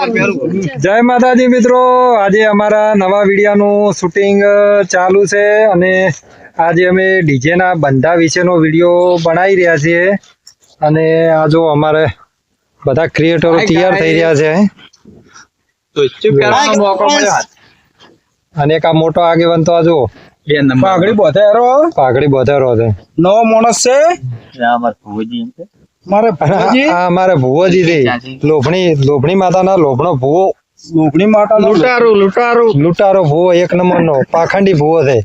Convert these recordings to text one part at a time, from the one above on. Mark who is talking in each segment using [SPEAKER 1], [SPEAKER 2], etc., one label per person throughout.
[SPEAKER 1] જય માતાજી મિત્રો, આજે અમારા નવા વિડીયોનું શૂટિંગ ચાલુ છે અને આજે અમે ડીજે ના બંધા વિશેનો વિડીયો બનાવી રહ્યા છીએ અને આ જો અમારે બધા ક્રિએટરો તૈયાર થઈ રહ્યા છે અને એક આ મોટો આગેવાન તો આ જો પાઘડી બોધેરો છે નવો માણસ છે મારે ભુવોજી છે લોભણી માતાના લોભણો ભુવો લૂંટારો ભુવો એક નંબર નો પાખંડી ભુવો છે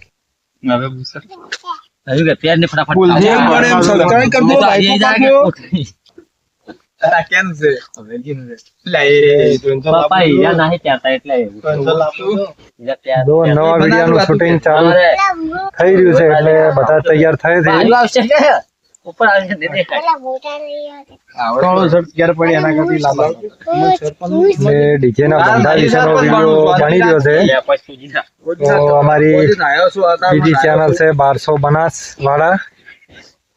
[SPEAKER 1] નવા વિડીયોનું શૂટિંગ ચાલુ થઈ રહ્યું છે એટલે બધા તૈયાર થાય છે ડીજે ના બંધા વિશેનો વિડીયો બની રહ્યો છે તો અમારી બીજી ચેનલ છે 1200 બનાસ વાળા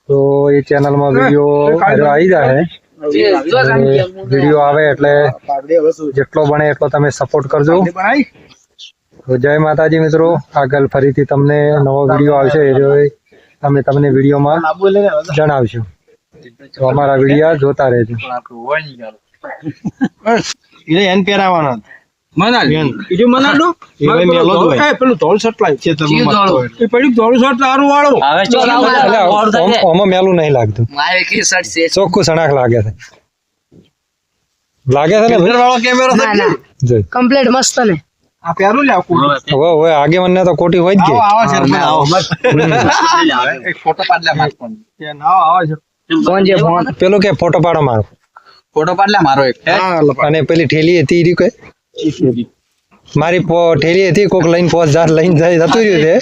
[SPEAKER 1] તો એ ચેનલ માં વિડીયો આવી જાય વિડીયો આવે એટલે જેટલો બને એટલો તમે સપોર્ટ કરજો તો જય માતાજી મિત્રો, આગળ ફરીથી તમને નવો વિડીયો આવશે એ અમે તમને વિડીયોમાં જણાવશું તો અમારા વિડીયો જોતા રહેજો. મેલું નહીં લાગતું, ચોખ્ખું સણાક લાગે છે ને
[SPEAKER 2] કમ્પ્લીટ મસ્ત ને
[SPEAKER 1] આગેવાન ને તો કોટી હોય જ કે પેલું કે ફોટો પાડો મારો અને પેલી ઠેલી હતી મારી ઠેલી હતી કોક લઈને 5000 લઈને જાય જતું રહ્યું છે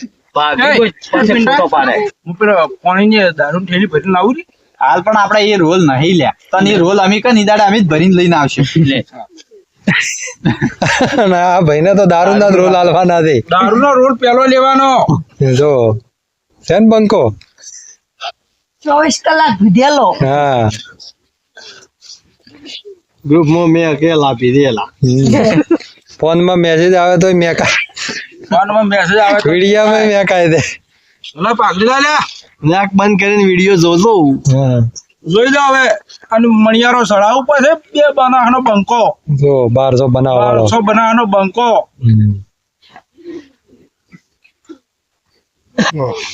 [SPEAKER 3] હાલ પણ આપડે એ રોલ નહીં લ્યા તને એ રોલ અમે કઈ દાડે અમે જ ભરીને લઈને આવશે
[SPEAKER 1] આ ભાઈ ને તો દારૂ ના રોલ હાલવાના છે,
[SPEAKER 4] દારૂ નો રોલ પેલો લેવાનો
[SPEAKER 1] જો સેન બંકો
[SPEAKER 2] 24 કલાક વિધેલો
[SPEAKER 1] હા
[SPEAKER 3] ગ્રુપ માં મેં અકેલા આપી દેલા
[SPEAKER 1] ફોન માં મેસેજ આવે તો મેકા વિડીયો માં મેકાય દે
[SPEAKER 3] નાક બંધ કરીને વિડીયો જોજો
[SPEAKER 4] જોઈ લો હવે અને મણિયારો સડા ઉપર છે 2 બનાવવાનો બંકો
[SPEAKER 1] જો 1200 બનાવવાનો
[SPEAKER 4] બંકો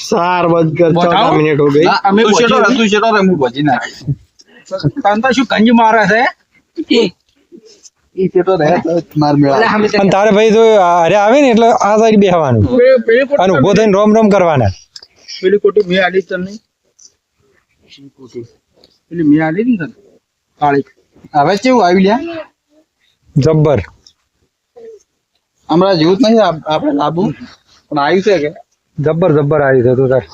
[SPEAKER 3] સાર બંધ કર 14 મિનિટ હો ગઈ
[SPEAKER 4] અમે તું શેટો રે હું ભજી નાખ કાંતા શું કંજી મારે છે
[SPEAKER 3] ઈ શેટો રહે માર મેળા
[SPEAKER 1] અને તારે ભાઈ તો અરે આવે ને એટલે આ સાઈડ બેહવાનું અને ઉભો થઈને રોમ રોમ કરવાના
[SPEAKER 4] પેલી કોટી મેં આલી તને પેલી મેં આલી ને તને કાળી
[SPEAKER 3] હવે કેવું આવી લ્યા
[SPEAKER 1] જબ્બર
[SPEAKER 3] હમણાં જેવું જ નહીં આપણે લાભું પણ આવ્યું છે કે
[SPEAKER 1] જબ્બર આવી છે તું તાર